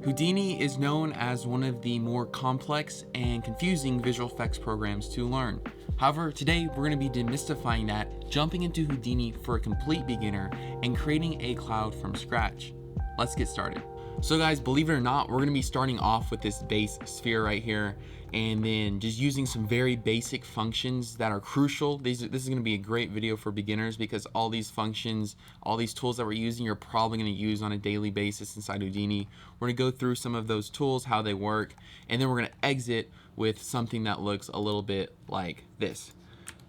Houdini is known as one of the more complex and confusing visual effects programs to learn. However, today we're going to be demystifying that, jumping into Houdini for a complete beginner, and creating a cloud from scratch. Let's get started. So guys, believe it or not, we're going to be starting off with this base sphere right here, and then just using some very basic functions that are crucial. This is going to be a great video for beginners because all these functions, all these tools that we're using, you're probably going to use on a daily basis inside Houdini. We're going to go through some of those tools, how they work, and then we're going to exit with something that looks a little bit like this.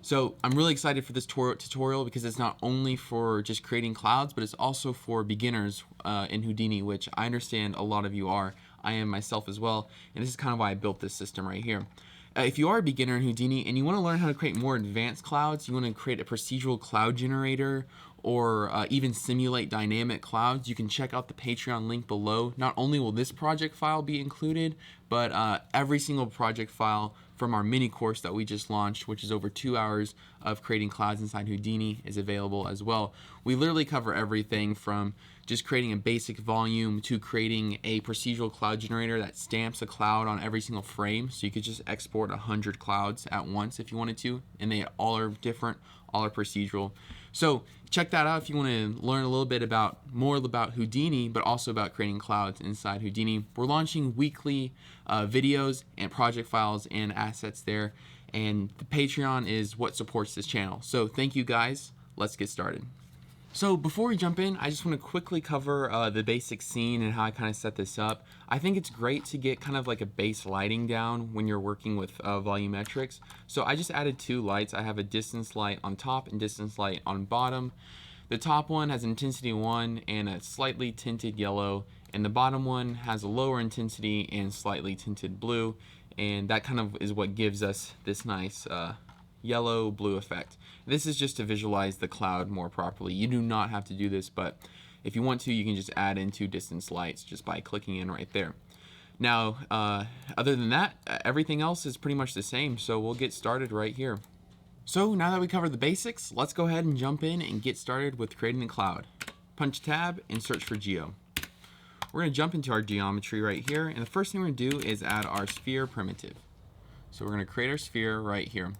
So I'm really excited for this tutorial because it's not only for just creating clouds, but it's also for beginners in Houdini, which I understand a lot of you are. I am myself as well, and this is kind of why I built this system right here. If you are a beginner in Houdini and you want to learn how to create more advanced clouds, you want to create a procedural cloud generator, or even simulate dynamic clouds, you can check out the Patreon link below. Not only will this project file be included, but every single project file from our mini course that we just launched, which is over 2 hours of creating clouds inside Houdini, is available as well. We literally cover everything from just creating a basic volume to creating a procedural cloud generator that stamps a cloud on every single frame. So you could just export 100 clouds at once if you wanted to, and they all are different, all are procedural. So check that out if you want to learn a little bit more about Houdini, but also about creating clouds inside Houdini. We're launching weekly videos and project files and assets there, and the Patreon is what supports this channel. So thank you guys. Let's get started. So before we jump in, I just want to quickly cover the basic scene and how I kind of set this up. I think it's great to get kind of like a base lighting down when you're working with volumetrics. So I just added 2 lights. I have a distance light on top and distance light on bottom. The top one has intensity 1 and a slightly tinted yellow, and the bottom one has a lower intensity and slightly tinted blue, and that kind of is what gives us this nice yellow blue effect. This is just to visualize the cloud more properly. You do not have to do this, but if you want to, you can just add in 2 distance lights just by clicking in right there. Now, other than that, everything else is pretty much the same, so we'll get started right here. So now that we covered the basics, let's go ahead and jump in and get started with creating a cloud. Punch tab and search for geo. We're going to jump into our geometry right here, and the first thing we're going to do is add our sphere primitive. So we're going to create our sphere right here.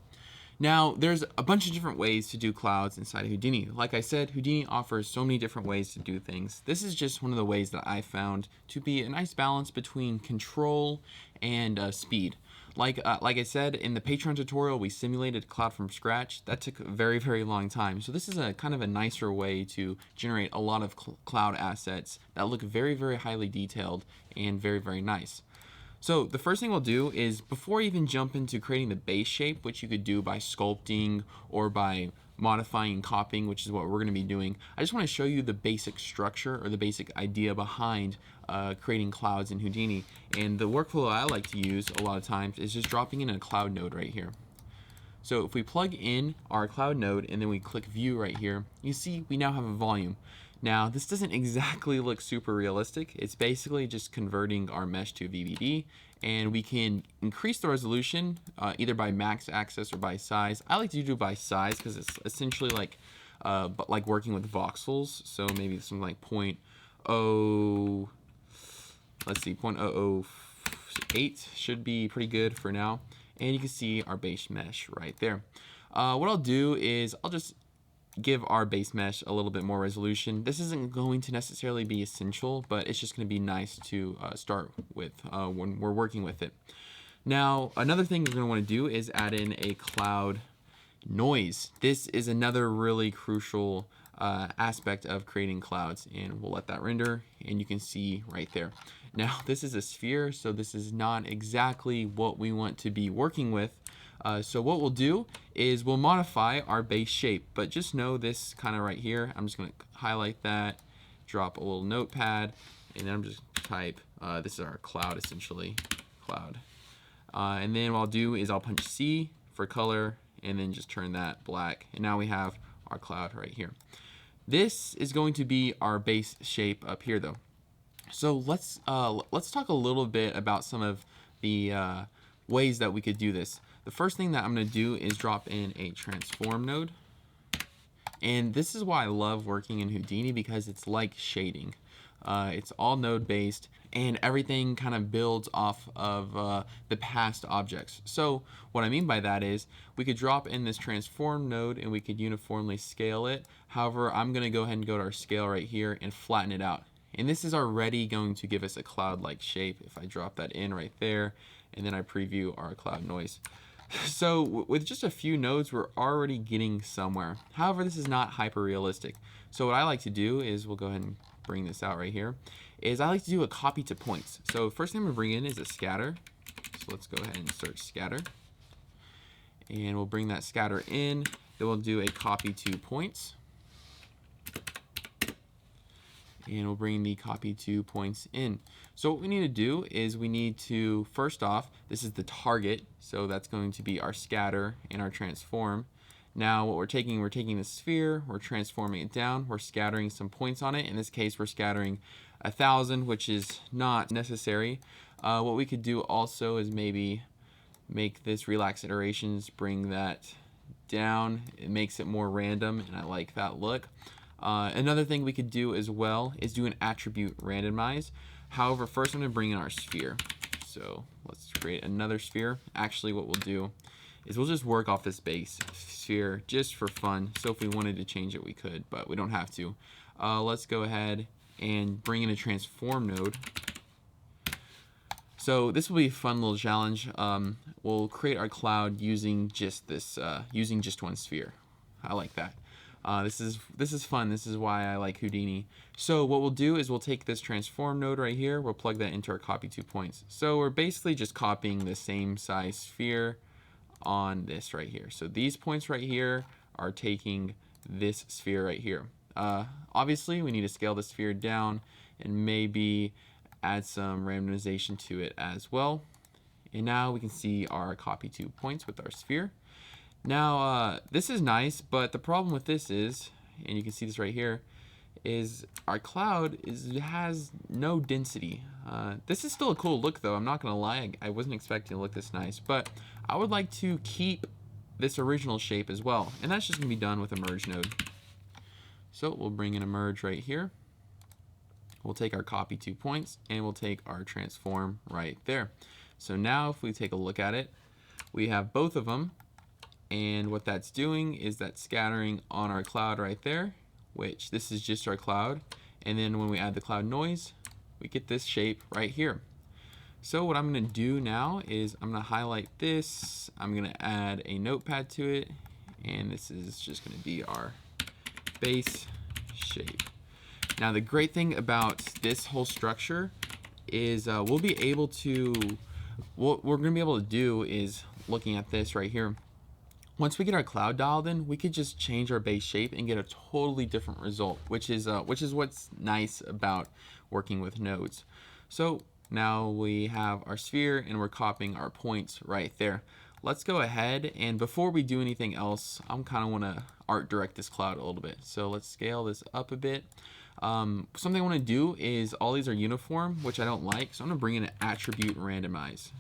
Now, there's a bunch of different ways to do clouds inside of Houdini. Like I said, Houdini offers so many different ways to do things. This is just one of the ways that I found to be a nice balance between control and speed. Like I said, in the Patreon tutorial, we simulated a cloud from scratch. That took a very, very long time. So this is a kind of a nicer way to generate a lot of cloud assets that look very, very highly detailed and very, very nice. So the first thing we'll do is, before you even jump into creating the base shape, which you could do by sculpting or by modifying and copying, which is what we're going to be doing, I just want to show you the basic structure or the basic idea behind creating clouds in Houdini. And the workflow I like to use a lot of times is just dropping in a cloud node right here. So if we plug in our cloud node and then we click view right here, you see we now have a volume. Now, this doesn't exactly look super realistic. It's basically just converting our mesh to VDB, and we can increase the resolution either by max access or by size. I like to do by size because it's essentially like working with voxels. So maybe something like 0.008 should be pretty good for now. And you can see our base mesh right there. What I'll do is I'll just give our base mesh a little bit more resolution. This isn't going to necessarily be essential, but it's just going to be nice to start with when we're working with it. Now, another thing you're going to want to do is add in a cloud noise. This is another really crucial aspect of creating clouds, and we'll let that render, and you can see right there. Now, this is a sphere, so this is not exactly what we want to be working with. So what we'll do is we'll modify our base shape, but just know this kind of right here. I'm just going to highlight that, drop a little notepad, and then I'm just type, this is our cloud essentially, cloud. And then what I'll do is I'll punch C for color and then just turn that black. And now we have our cloud right here. This is going to be our base shape up here though. So let's talk a little bit about some of the ways that we could do this. The first thing that I'm going to do is drop in a transform node. And this is why I love working in Houdini, because it's like shading. It's all node based, and everything kind of builds off of the past objects. So what I mean by that is we could drop in this transform node and we could uniformly scale it. However, I'm going to go ahead and go to our scale right here and flatten it out. And this is already going to give us a cloud-like shape if I drop that in right there, and then I preview our cloud noise. So with just a few nodes, we're already getting somewhere. However, this is not hyper realistic. So what I like to do is, we'll go ahead and bring this out right here, is I like to do a copy to points. So first thing I'm gonna bring in is a scatter. So let's go ahead and search scatter. And we'll bring that scatter in. Then we'll do a copy to points. And we'll bring the copy to points in. So what we need to do is we need to, first off, this is the target. So that's going to be our scatter and our transform. Now what we're taking the sphere, we're transforming it down, we're scattering some points on it. In this case, we're scattering 1,000, which is not necessary. What we could do also is maybe make this relax iterations, bring that down. It makes it more random, and I like that look. Another thing we could do as well is do an attribute randomize. However, first I'm going to bring in our sphere. So let's create another sphere. Actually, what we'll do is we'll just work off this base sphere just for fun. So if we wanted to change it, we could, but we don't have to. Let's go ahead and bring in a transform node. So this will be a fun little challenge. We'll create our cloud using just this, using just one sphere. I like that. This is fun. This is why I like Houdini. So what we'll do is we'll take this transform node right here. We'll plug that into our copy to points. So we're basically just copying the same size sphere on this right here. So these points right here are taking this sphere right here. Obviously, we need to scale the sphere down and maybe add some randomization to it as well. And now we can see our copy to points with our sphere. Now, this is nice, but the problem with this is, and you can see this right here, is our cloud has no density. This is still a cool look, though. I'm not going to lie. I wasn't expecting to look this nice, but I would like to keep this original shape as well, and that's just going to be done with a merge node. So we'll bring in a merge right here. We'll take our copy to points, and we'll take our transform right there. So now if we take a look at it, we have both of them. And what that's doing is that's scattering on our cloud right there, which this is just our cloud. And then when we add the cloud noise, we get this shape right here. So what I'm going to do now is I'm going to highlight this. I'm going to add a notepad to it. And this is just going to be our base shape. Now the great thing about this whole structure is we'll be able to, what we're going to be able to do is, looking at this right here, once we get our cloud dialed in, we could just change our base shape and get a totally different result, which is what's nice about working with nodes. So now we have our sphere and we're copying our points right there. Let's go ahead, and before we do anything else, I'm kind of want to art direct this cloud a little bit. So let's scale this up a bit. Something I want to do is all these are uniform, which I don't like, so I'm going to bring in an attribute randomize.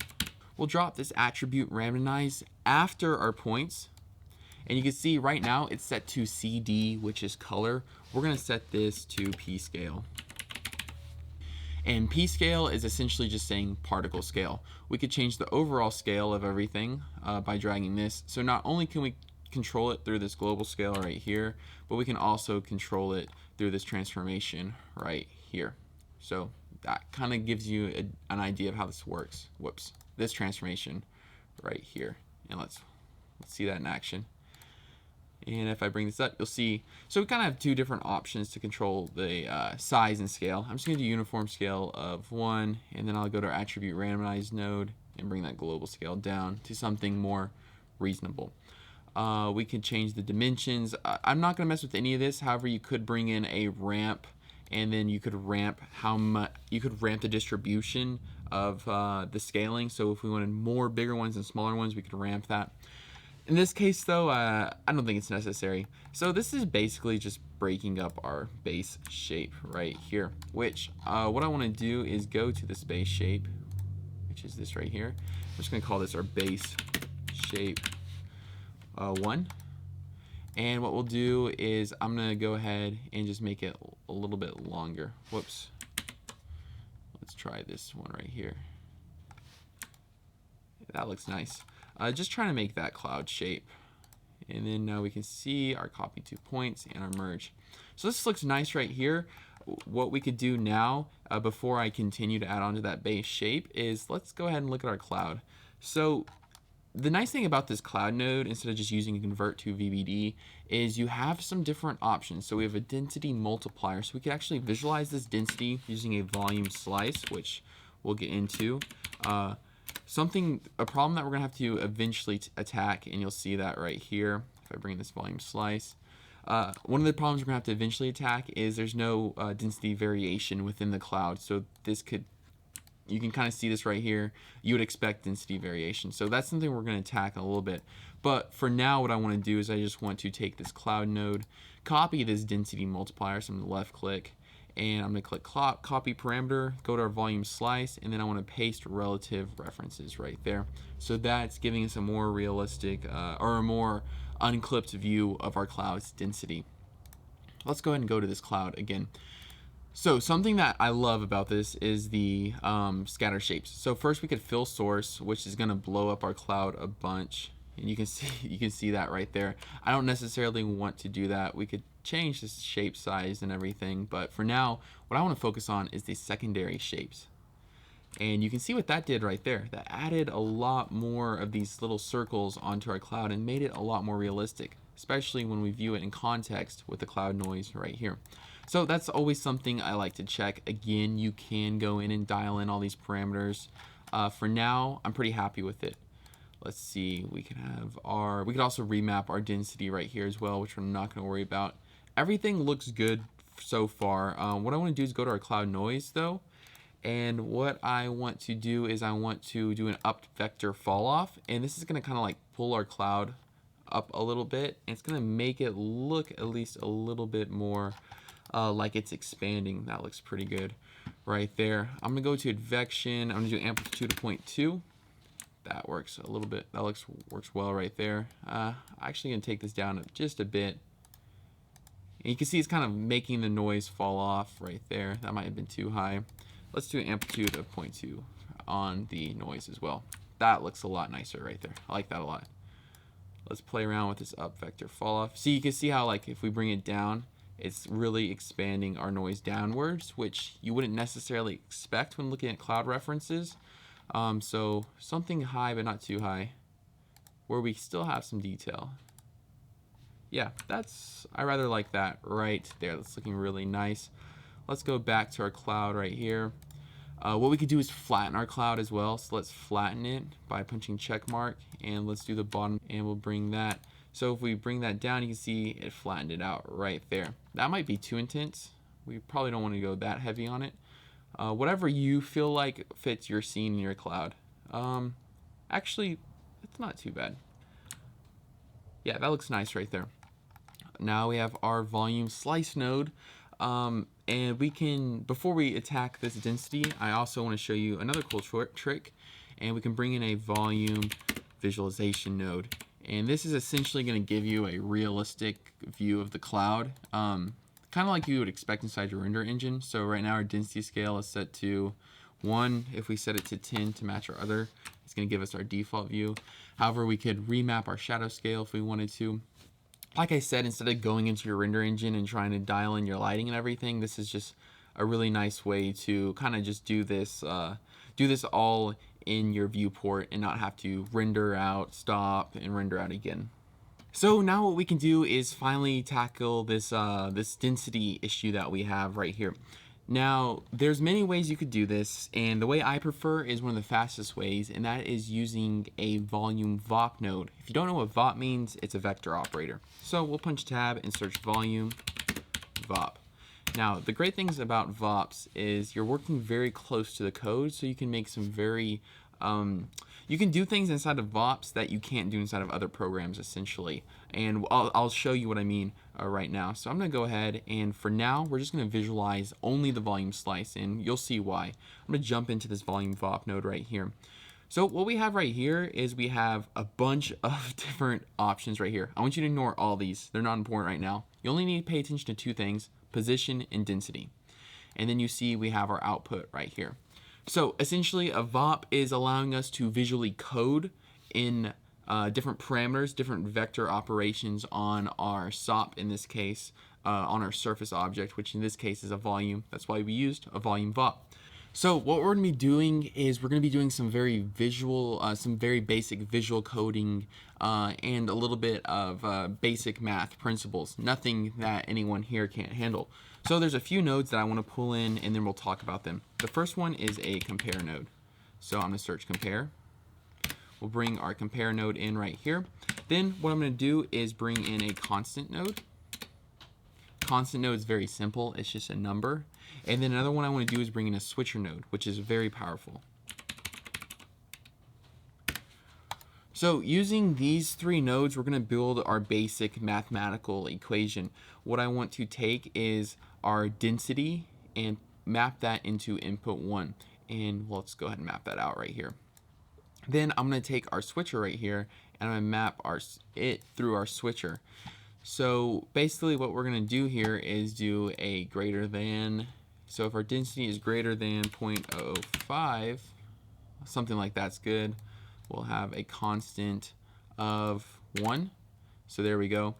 We'll drop this attribute randomize after our points, and you can see right now it's set to CD, which is color. We're going to set this to P scale. And P scale is essentially just saying particle scale. We could change the overall scale of everything by dragging this. So not only can we control it through this global scale right here, but we can also control it through this transformation right here. So that kind of gives you an idea of how this works. Whoops. This transformation right here, and let's see that in action. And if I bring this up, you'll see, so we kind of have two different options to control the size and scale. I'm just going to do uniform scale of 1, and then I'll go to our attribute randomize node and bring that global scale down to something more reasonable. We can change the dimensions. I'm not going to mess with any of this. However, you could bring in a ramp, and then you could ramp the distribution of the scaling. So if we wanted more bigger ones and smaller ones, we could ramp that. In this case, though, I don't think it's necessary. So this is basically just breaking up our base shape right here, which what I want to do is go to this base shape, which is this right here. I'm just going to call this our base shape 1. And what we'll do is I'm going to go ahead and just make it a little bit longer. Whoops. try this one right here. That looks nice. Just trying to make that cloud shape. And then now we can see our copy 2 points and our merge. So this looks nice right here. What we could do now, before I continue to add on to that base shape, is let's go ahead and look at our cloud. So the nice thing about this cloud node, instead of just using convert to VDB, is you have some different options. So we have a density multiplier. So we can actually visualize this density using a volume slice, which we'll get into. A problem that we're gonna have to eventually attack, and you'll see that right here if I bring this volume slice. One of the problems we're gonna have to eventually attack is there's no density variation within the cloud. So you can kind of see this right here. You would expect density variation. So that's something we're gonna attack in a little bit. But for now, what I wanna do is I just want to take this cloud node, copy this density multiplier, so I'm gonna left click, and I'm gonna click copy parameter, go to our volume slice, and then I wanna paste relative references right there. So that's giving us a more realistic, or a more unclipped view of our cloud's density. Let's go ahead and go to this cloud again. So something that I love about this is the scatter shapes. So first we could fill source, which is gonna blow up our cloud a bunch. And you can see that right there. I don't necessarily want to do that. We could change this shape size and everything, but for now, what I want to focus on is the secondary shapes. And you can see what that did right there. That added a lot more of these little circles onto our cloud and made it a lot more realistic, especially when we view it in context with the cloud noise right here. So that's always something I like to check. Again, you can go in and dial in all these parameters. For now, I'm pretty happy with it. Let's see, we could also remap our density right here as well, which I'm not going to worry about. Everything looks good so far. What I want to do is go to our cloud noise though. And what I want to do is I want to do an up vector fall off. And this is going to kind of like pull our cloud up a little bit. And it's going to make it look at least a little bit more like it's expanding. That looks pretty good right there. I'm going to go to advection. I'm going to do amplitude of 0.2. That works a little bit. That works well right there. I'm actually going to take this down just a bit. And you can see it's kind of making the noise fall off right there. That might have been too high. Let's do an amplitude of 0.2 on the noise as well. That looks a lot nicer right there. I like that a lot. Let's play around with this up vector fall off. See, you can see how like if we bring it down, it's really expanding our noise downwards, which you wouldn't necessarily expect when looking at cloud references. So something high but not too high, where we still have some detail. Yeah, I rather like that right there. That's looking really nice. Let's go back to our cloud right here. What we could do is flatten our cloud as well. So let's flatten it by punching check mark, and let's do the bottom, and we'll bring that. So if we bring that down, you can see it flattened it out right there. That might be too intense. We probably don't want to go that heavy on it. Whatever you feel like fits your scene in your cloud. Actually, it's not too bad. Yeah, that looks nice right there. Now we have our volume slice node. And we can, before we attack this density, I also want to show you another cool trick. And we can bring in a volume visualization node. And this is essentially going to give you a realistic view of the cloud. Kind of like you would expect inside your render engine. So right now our density scale is set to 1. If we set it to 10 to match our other, it's going to give us our default view. However, we could remap our shadow scale if we wanted to. Like I said, instead of going into your render engine and trying to dial in your lighting and everything, this is just a really nice way to kind of just do this all in your viewport and not have to render out, stop, and render out again. So now what we can do is finally tackle this density issue that we have right here. Now, there's many ways you could do this, and the way I prefer is one of the fastest ways, and that is using a volume VOP node. If you don't know what VOP means, it's a vector operator. So we'll punch tab and search volume VOP. Now, the great things about VOPs is you're working very close to the code, so you can make some very you can do things inside of VOPs that you can't do inside of other programs, essentially. And I'll show you what I mean right now. So I'm going to go ahead, and for now, we're just going to visualize only the volume slice, and you'll see why. I'm going to jump into this volume VOP node right here. So what we have right here is we have a bunch of different options right here. I want you to ignore all these. They're not important right now. You only need to pay attention to 2 things, position and density. And then you see we have our output right here. So essentially a VOP is allowing us to visually code in different parameters, different vector operations on our SOP in this case, on our surface object, which in this case is a volume. That's why we used a volume VOP. So what we're going to be doing is we're going to be doing some very basic visual coding and a little bit of basic math principles. Nothing that anyone here can't handle. So there's a few nodes that I want to pull in, and then we'll talk about them. The first one is a compare node. So I'm going to search compare. We'll bring our compare node in right here. Then what I'm going to do is bring in a constant node. Constant node is very simple. It's just a number. And then another one I want to do is bring in a switcher node, which is very powerful. So using these three nodes, we're going to build our basic mathematical equation. What I want to take is our density and map that into input 1. And let's go ahead and map that out right here. Then I'm going to take our switcher right here and I'm going to map it through our switcher. So basically what we're going to do here is do a greater than. So if our density is greater than 0.05, something like that's good, we'll have a constant of 1. So there we go.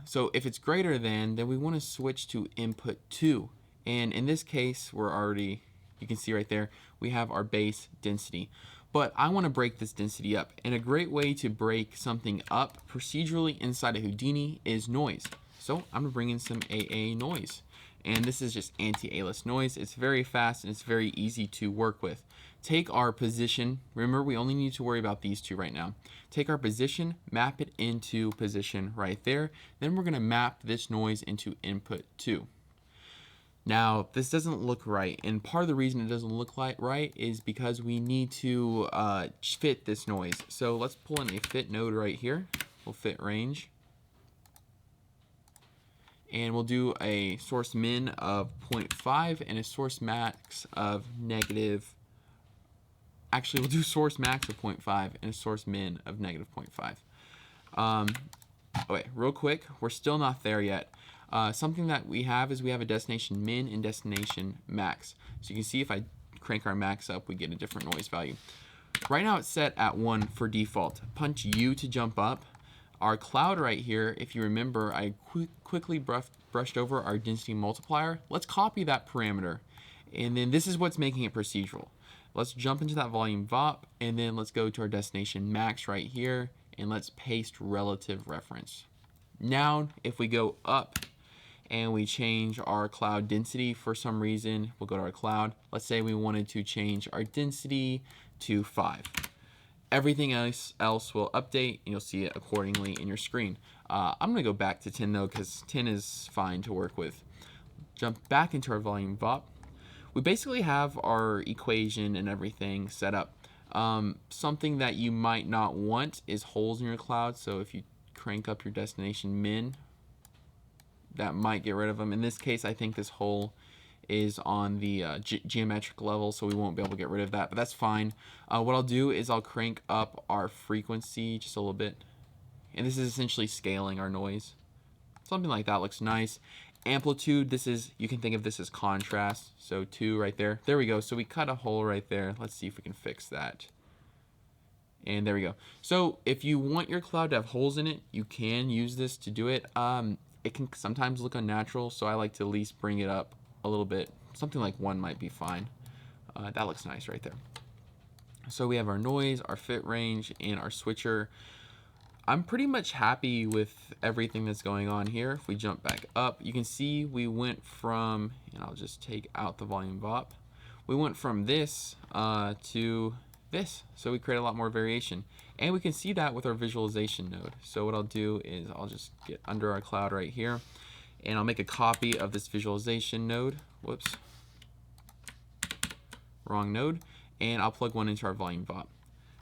So if it's greater than, then we want to switch to input 2. And in this case, you can see right there, we have our base density. But I want to break this density up. And a great way to break something up procedurally inside of Houdini is noise. So I'm going to bring in some AA noise. And this is just anti-alias noise. It's very fast and it's very easy to work with. Take our position. Remember, we only need to worry about these two right now. Take our position, map it into position right there. Then we're going to map this noise into input 2. Now, this doesn't look right, and part of the reason it doesn't look right is because we need to fit this noise. So let's pull in a fit node right here. We'll fit range. And we'll do a source min of 0.5 and a source max of negative. Actually, we'll do source max of 0.5 and a source min of negative 0.5. Okay, real quick, we're still not there yet. Something that we have is we have a destination min and destination max. So you can see if I crank our max up, we get a different noise value. Right now it's set at 1 for default. Punch U to jump up. Our cloud right here, if you remember, I quickly brushed over our density multiplier. Let's copy that parameter. And then this is what's making it procedural. Let's jump into that volume VOP, and then let's go to our destination max right here, and let's paste relative reference. Now, if we go up and we change our cloud density for some reason, we'll go to our cloud. Let's say we wanted to change our density to 5. Everything else will update, and you'll see it accordingly in your screen. I'm going to go back to 10 though, because 10 is fine to work with. Jump back into our volume VOP. We basically have our equation and everything set up. Something that you might not want is holes in your cloud. So if you crank up your destination min, that might get rid of them. In this case, I think this hole is on the geometric level, so we won't be able to get rid of that, but that's fine. What I'll do is I'll crank up our frequency just a little bit, and this is essentially scaling our noise. Something like that looks nice. Amplitude, you can think of this as contrast, so 2 right there. There we go. So we cut a hole right there. Let's see if we can fix that. And there we go. So if you want your cloud to have holes in it, you can use this to do it. It can sometimes look unnatural, so I like to at least bring it up a little bit. Something like 1 might be fine. That looks nice right there. So we have our noise, our fit range, and our switcher. I'm pretty much happy with everything that's going on here. If we jump back up, you can see we went from, and I'll just take out the volume VOP. We went from this to this. So we create a lot more variation. And we can see that with our visualization node. So what I'll do is I'll just get under our cloud right here, and I'll make a copy of this visualization node. Whoops. Wrong node. And I'll plug one into our volume VOP.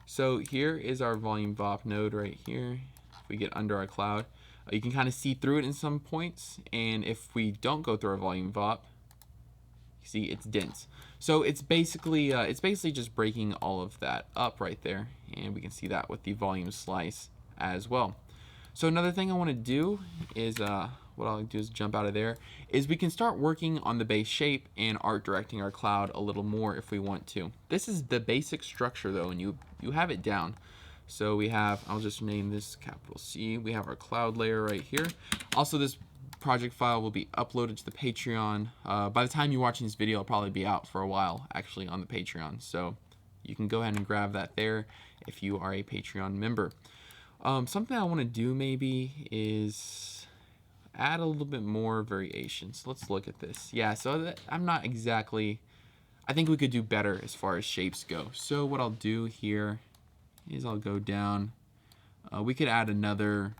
So here is our volume VOP node right here. If we get under our cloud, you can kind of see through it in some points. And if we don't go through our volume VOP, you see it's dense. So it's basically just breaking all of that up right there. And we can see that with the volume slice as well. So another thing I want to do is what I'll do is jump out of there, is we can start working on the base shape and art directing our cloud a little more if we want to. This is the basic structure though, and you have it down. So we have, I'll just name this capital C. We have our cloud layer right here. Also, this project file will be uploaded to the Patreon. By the time you're watching this video, it'll probably be out for a while actually on the Patreon. So you can go ahead and grab that there if you are a Patreon member. Something I want to do maybe is add a little bit more variation. So let's look at this. Yeah, so I'm not exactly, I think we could do better as far as shapes go. So what I'll do here is I'll go down. We could add another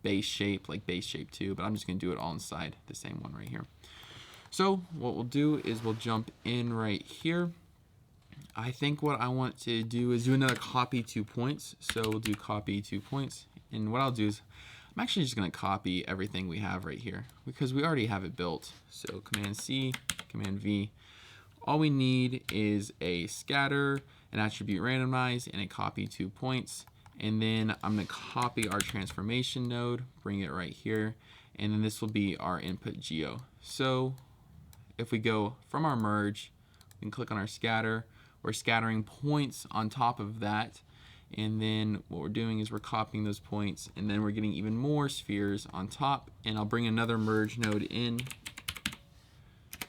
base shape, like base shape 2, but I'm just gonna do it all inside the same one right here. So what we'll do is we'll jump in right here. I think what I want to do is do another copy 2 points. So we'll do copy 2 points. And what I'll do is I'm actually just going to copy everything we have right here because we already have it built. So Command C, Command V. All we need is a scatter, an attribute randomize, and a copy 2 points. And then I'm going to copy our transformation node, bring it right here. And then this will be our input geo. So if we go from our merge, we can click on our scatter. We're scattering points on top of that, and then what we're doing is we're copying those points, and then we're getting even more spheres on top, and I'll bring another merge node in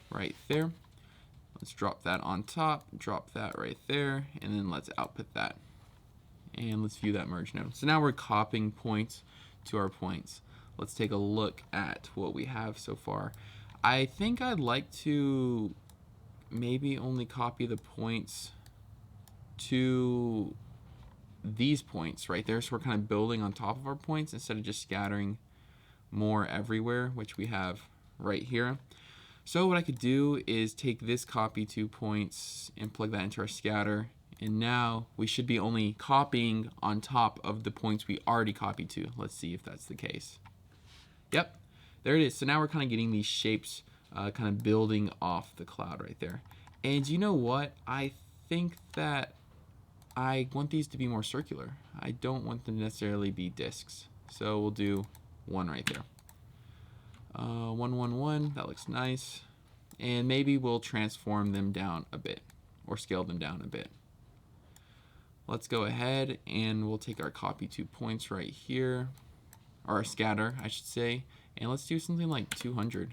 right there. Let's drop that on top, drop that right there, and then let's output that. And let's view that merge node. So now we're copying points to our points. Let's take a look at what we have so far. I think I'd like to maybe only copy the points to these points right there, so we're kind of building on top of our points instead of just scattering more everywhere, which we have right here. So what I could do is take this copy 2 points and plug that into our scatter, and now we should be only copying on top of the points we already copied to. Let's see if that's the case. Yep, there it is. So now we're kind of getting these shapes kind of building off the cloud right there. And you know what? I think that I want these to be more circular. I don't want them to necessarily be disks. So we'll do 1 right there. 1, 1, 1, that looks nice. And maybe we'll transform them down a bit or scale them down a bit. Let's go ahead and we'll take our copy 2 points right here, or our scatter, I should say, and let's do something like 200.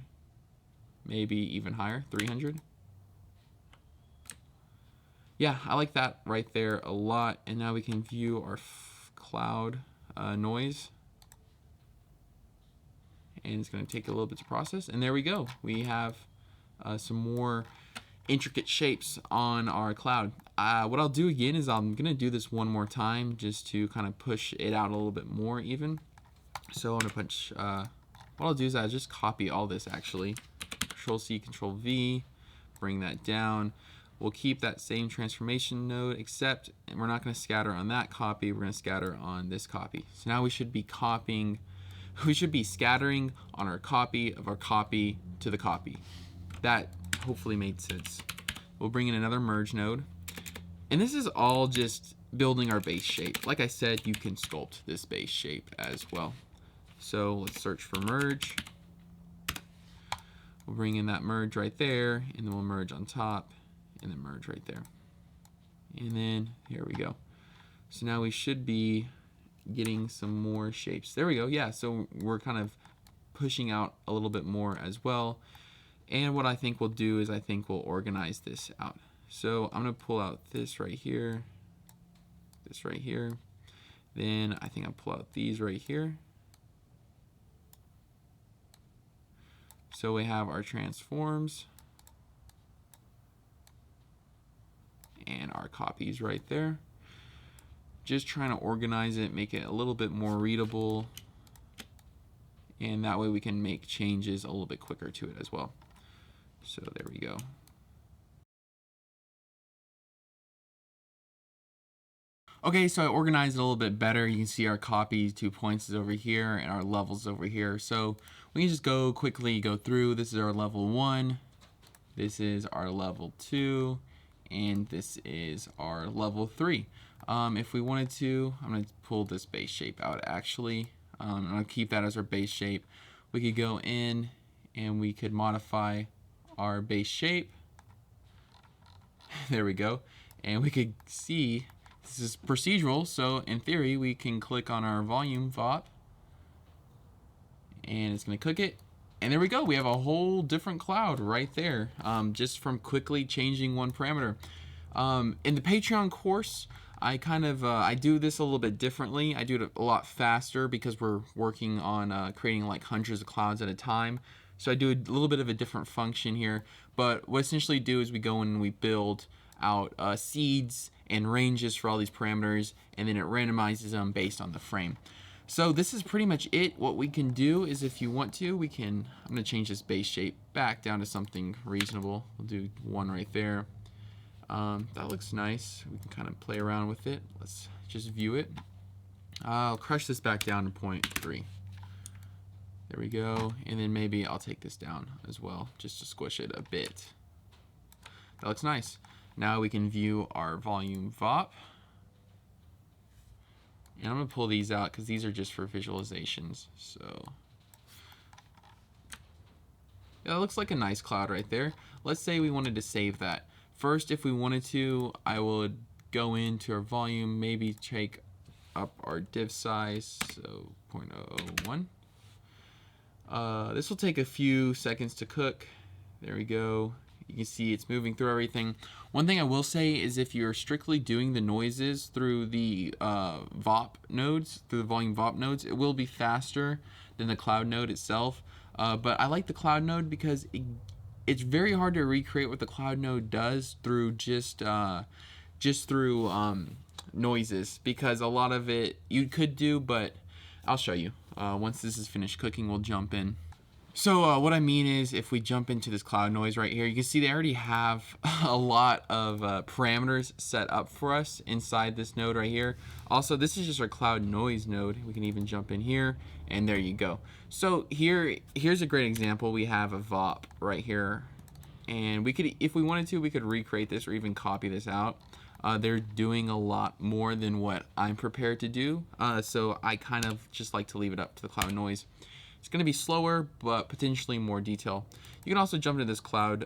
Maybe even higher, 300. Yeah, I like that right there a lot. And now we can view our cloud noise. And it's going to take a little bit to process. And there we go. We have some more intricate shapes on our cloud. What I'll do again is I'm going to do this one more time just to kind of push it out a little bit more even. So I'm going to punch, what I'll do is I'll just copy all this actually. Control C, Control V, bring that down. We'll keep that same transformation node, except we're not going to scatter on that copy. We're going to scatter on this copy. So now we should be copying, we should be scattering on our copy of our copy to the copy. That hopefully made sense. We'll bring in another merge node. And this is all just building our base shape. Like I said, you can sculpt this base shape as well. So let's search for merge. We'll bring in that merge right there, and then we'll merge on top, and then merge right there. And then here we go. So now we should be getting some more shapes. There we go. Yeah, so we're kind of pushing out a little bit more as well. And what I think we'll do is I think we'll organize this out. So I'm going to pull out this right here, this right here. Then I think I'll pull out these right here. So we have our transforms and our copies right there. Just trying to organize it, make it a little bit more readable, and that way we can make changes a little bit quicker to it as well. So there we go. Okay, so I organized it a little bit better. You can see our copy 2 points is over here and our levels over here. So we can just quickly go through. This is our level 1. This is our level 2. And this is our level 3. If we wanted to, I'm going to pull this base shape out actually. I'm going to keep that as our base shape. we could go in and we could modify our base shape. There we go. And we could see this is procedural, so in theory we can click on our volume VOP and it's going to cook it. And there we go. We have a whole different cloud right there, just from quickly changing one parameter. In the Patreon course, I do this a little bit differently. I do it a lot faster because we're working on creating like hundreds of clouds at a time. So I do a little bit of a different function here. But what I essentially do is we go in and we build out seeds and ranges for all these parameters, and then it randomizes them based on the frame. So this is pretty much it. What we can do is, if you want to, I'm going to change this base shape back down to something reasonable. We'll do 1 right there. That looks nice. We can kind of play around with it. Let's just view it. I'll crush this back down to 0.3. There we go. And then maybe I'll take this down as well, just to squish it a bit. That looks nice. Now we can view our volume VOP. And I'm going to pull these out because these are just for visualizations. So yeah, that looks like a nice cloud right there. Let's say we wanted to save that. First, if we wanted to, I would go into our volume, maybe take up our div size, so 0.001. This will take a few seconds to cook. There we go. You can see it's moving through everything. One thing I will say is, if you're strictly doing the noises through the VOP nodes, through the volume VOP nodes, it will be faster than the cloud node itself. But I like the cloud node because it's very hard to recreate what the cloud node does through just through noises, because a lot of it you could do, but I'll show you. Once this is finished cooking, we'll jump in. So what I mean is, if we jump into this cloud noise right here, you can see they already have a lot of parameters set up for us inside this node right here. Also, this is just our cloud noise node. We can even jump in here, and there you go. So here's a great example. We have a VOP right here, and we could, if we wanted to, we could recreate this or even copy this out. They're doing a lot more than what I'm prepared to do, so I kind of just like to leave it up to the cloud noise. It's going to be slower, but potentially more detail. You can also jump into this cloud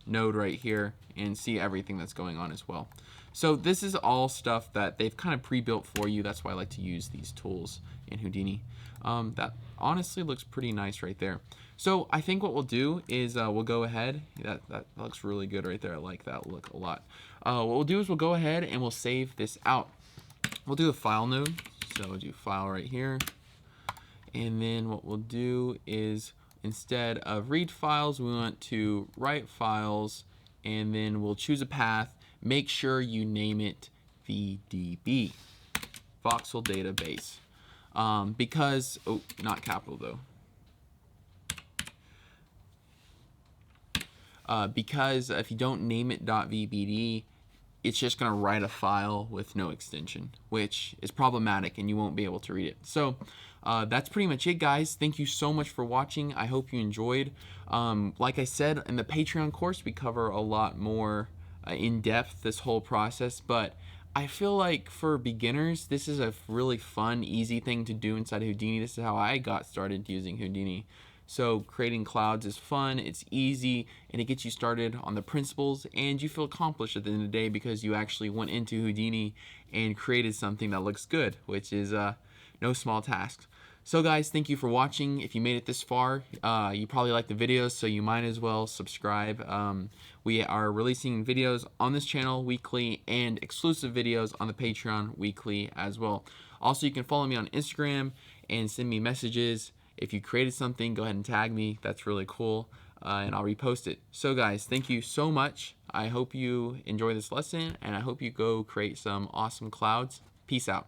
node right here and see everything that's going on as well. So this is all stuff that they've kind of pre-built for you. That's why I like to use these tools in Houdini. That honestly looks pretty nice right there. So I think what we'll do is we'll go ahead. That looks really good right there. I like that look a lot. What we'll do is we'll go ahead and we'll save this out. We'll do a file node. So we'll do file right here. And then what we'll do is, instead of read files, we want to write files, and then we'll choose a path. Make sure you name it VDB, voxel database, because, oh, not capital though. Because if you don't name it .vbd, it's just going to write a file with no extension, which is problematic, and you won't be able to read it. So that's pretty much it, guys. Thank you so much for watching. I hope you enjoyed. Like I said, in the Patreon course, we cover a lot more in depth this whole process, but I feel like for beginners, this is a really fun, easy thing to do inside of Houdini. This is how I got started using Houdini. So creating clouds is fun, it's easy, and it gets you started on the principles, and you feel accomplished at the end of the day because you actually went into Houdini and created something that looks good, which is no small task. So guys, thank you for watching. If you made it this far, you probably like the videos, so you might as well subscribe. We are releasing videos on this channel weekly and exclusive videos on the Patreon weekly as well. Also, you can follow me on Instagram and send me messages. If you created something, go ahead and tag me. That's really cool, and I'll repost it. So guys, thank you so much. I hope you enjoy this lesson, and I hope you go create some awesome clouds. Peace out.